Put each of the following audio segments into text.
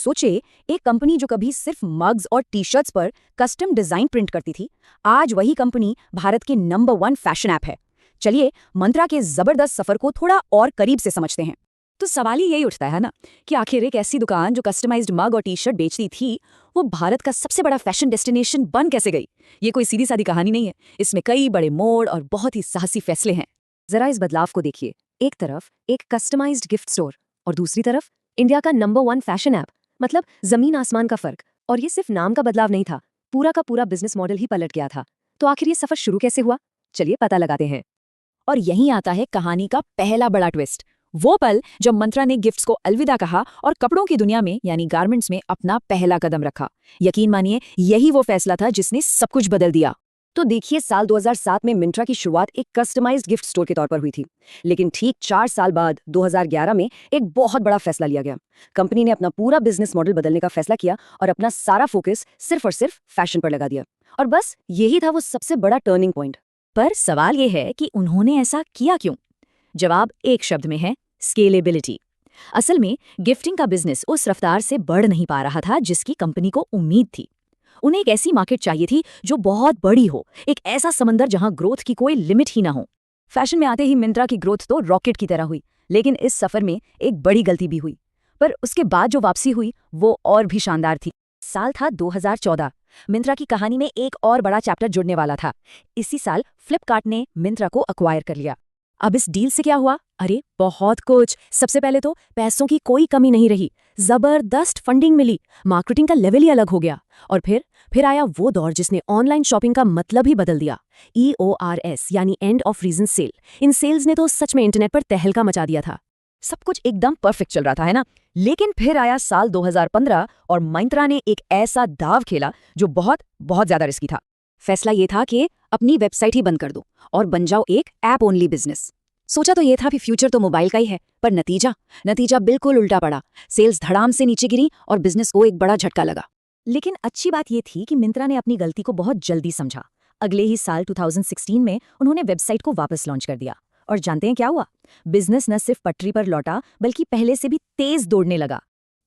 सोचे, एक कंपनी जो कभी सिर्फ मग्स और टी शर्ट्स पर कस्टम डिजाइन प्रिंट करती थी, आज वही कंपनी भारत की नंबर 1 फैशन ऐप है। चलिए मंत्रा के जबरदस्त सफर को थोड़ा और करीब से समझते हैं। तो सवाल ही यही उठता है ना कि आखिर एक ऐसी दुकान जो कस्टमाइज्ड मग और टी शर्ट बेचती थी, वो भारत का सबसे बड़ा फैशन डेस्टिनेशन बन कैसे गई। ये कोई सीधी सादी कहानी नहीं है, इसमें कई बड़े मोड़ और बहुत ही साहसी फैसले हैं। जरा इस बदलाव को देखिए, एक तरफ एक कस्टमाइज्ड गिफ्ट स्टोर और दूसरी तरफ इंडिया का नंबर 1 फैशन ऐप। मतलब जमीन आसमान का फर्क। और ये सिर्फ नाम का बदलाव नहीं था, पूरा का पूरा बिजनेस मॉडल ही पलट गया था। तो आखिर ये सफर शुरू कैसे हुआ, चलिए पता लगाते हैं। और यहीं आता है कहानी का पहला बड़ा ट्विस्ट, वो पल जब मंत्रा ने गिफ्ट्स को अलविदा कहा और कपड़ों की दुनिया में यानी गारमेंट्स में अपना पहला कदम रखा। यकीन मानिए, यही वो फैसला था जिसने सब कुछ बदल दिया। तो देखिए, साल 2007 में मिंत्रा की शुरुआत एक कस्टमाइज्ड गिफ्ट स्टोर के तौर पर हुई थी, लेकिन ठीक 4 साल बाद 2011 में एक बहुत बड़ा फैसला लिया गया। कंपनी ने अपना पूरा बिजनेस मॉडल बदलने का फैसला किया और अपना सारा फोकस सिर्फ और सिर्फ फैशन पर लगा दिया। और बस यही था वो सबसे बड़ा टर्निंग पॉइंट। पर सवाल ये है कि उन्होंने ऐसा किया क्यों? जवाब एक शब्द में है, स्केलेबिलिटी। असल में गिफ्टिंग का बिजनेस उस रफ्तार से बढ़ नहीं पा रहा था जिसकी कंपनी को उम्मीद थी। उन्हें एक ऐसी मार्केट चाहिए थी जो बहुत बड़ी हो, एक ऐसा समंदर जहां ग्रोथ की कोई लिमिट ही ना हो। फैशन में आते ही मिंत्रा की ग्रोथ तो रॉकेट की तरह हुई, लेकिन इस सफर में एक बड़ी गलती भी हुई। पर उसके बाद जो वापसी हुई वो और भी शानदार थी। साल था 2014। मिंत्रा की कहानी में एक और बड़ा चैप्टर जुड़ने वाला था। इसी साल फ्लिपकार्ट ने मिंत्रा को अक्वायर कर लिया। अब इस डील से क्या हुआ? अरे बहुत कुछ। सबसे पहले तो पैसों की कोई कमी नहीं रही, जबरदस्त फंडिंग मिली, मार्केटिंग का लेवल ही अलग हो गया। और फिर आया वो दौर जिसने ऑनलाइन शॉपिंग का मतलब ही बदल दिया। EORS यानी एंड ऑफ रीजन सेल। इन सेल्स ने तो सच में इंटरनेट पर तहलका मचा दिया था। सब कुछ एकदम परफेक्ट चल रहा था, है ना? लेकिन फिर आया साल 2015 और मिंत्रा ने एक ऐसा दाव खेला जो बहुत बहुत ज्यादा रिस्की था। फैसला ये था कि अपनी वेबसाइट ही बंद कर दो और बन जाओ एक ऐप ओनली बिजनेस। सोचा तो ये था कि फ्यूचर तो मोबाइल का ही है, पर नतीजा बिल्कुल उल्टा पड़ा। सेल्स धड़ाम से नीचे गिरी और बिजनेस को एक बड़ा झटका लगा। लेकिन अच्छी बात ये थी कि मिंत्रा ने अपनी गलती को बहुत जल्दी समझा। अगले ही साल 2016 में उन्होंने वेबसाइट को वापस लॉन्च कर दिया। और जानते हैं क्या हुआ? बिजनेस न सिर्फ पटरी पर लौटा, बल्कि पहले से भी तेज दौड़ने लगा।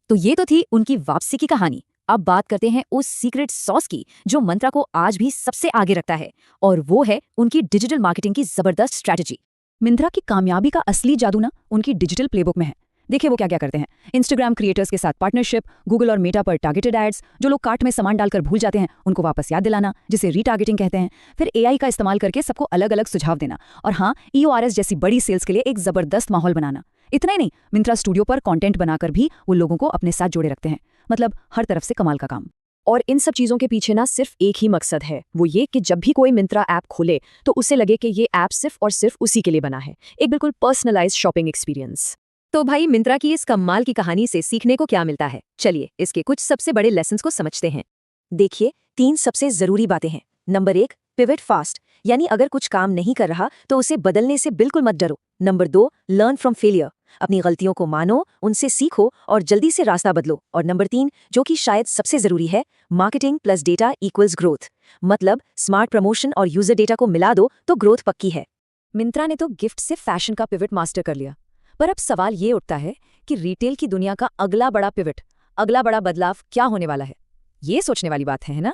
तो ये तो थी उनकी वापसी की कहानी। अब बात करते हैं उस सीक्रेट सॉस की जो मंत्रा को आज भी सबसे आगे रखता है, और वो है उनकी डिजिटल मार्केटिंग की जबरदस्त स्ट्रैटेजी। मिंत्रा की कामयाबी का असली जादू ना उनकी डिजिटल प्लेबुक में है। देखिए वो क्या क्या करते हैं। इंस्टाग्राम क्रिएटर्स के साथ पार्टनरशिप, गूगल और मेटा पर टारगेटेड एड्स, जो लोग कार्ट में सामान डालकर भूल जाते हैं उनको वापस याद दिलाना, जिसे रीटारगेटिंग कहते हैं। फिर AI का इस्तेमाल करके सबको अलग अलग सुझाव देना, और हाँ, EORS जैसी बड़ी सेल्स के लिए एक जबरदस्त माहौल बनाना। इतना ही नहीं, मिंत्रा स्टूडियो पर कंटेंट बनाकर भी वो लोगों को अपने साथ जोड़े रखते हैं। मतलब हर तरफ से कमाल का काम। और इन सब चीजों के पीछे ना सिर्फ एक ही मकसद है, वो ये कि जब भी कोई मिंत्रा ऐप खोले तो उसे लगे कि ये ऐप सिर्फ और सिर्फ उसी के लिए बना है, एक बिल्कुल पर्सनलाइज्ड शॉपिंग एक्सपीरियंस। तो भाई, मिंत्रा की इस कमाल की कहानी से सीखने को क्या मिलता है? चलिए इसके कुछ सबसे बड़े लेसन्स को समझते हैं। देखिए, 3 सबसे जरूरी बातें हैं। नंबर 1, पिवट फास्ट, यानी अगर कुछ काम नहीं कर रहा तो उसे बदलने से बिल्कुल मत डरो। नंबर 2, लर्न फ्रॉम फेलियर, अपनी गलतियों को मानो, उनसे सीखो और जल्दी से रास्ता बदलो। और नंबर 3, जो कि शायद सबसे जरूरी है, marketing plus data equals growth. मतलब स्मार्ट प्रमोशन और यूजर डेटा को मिला दो तो ग्रोथ पक्की है। मिंत्रा ने तो गिफ्ट से फैशन का पिवट मास्टर कर लिया, पर अब सवाल ये उठता है कि रिटेल की दुनिया का अगला बड़ा पिवट, अगला बड़ा बदलाव क्या होने वाला है? ये सोचने वाली बात है ना?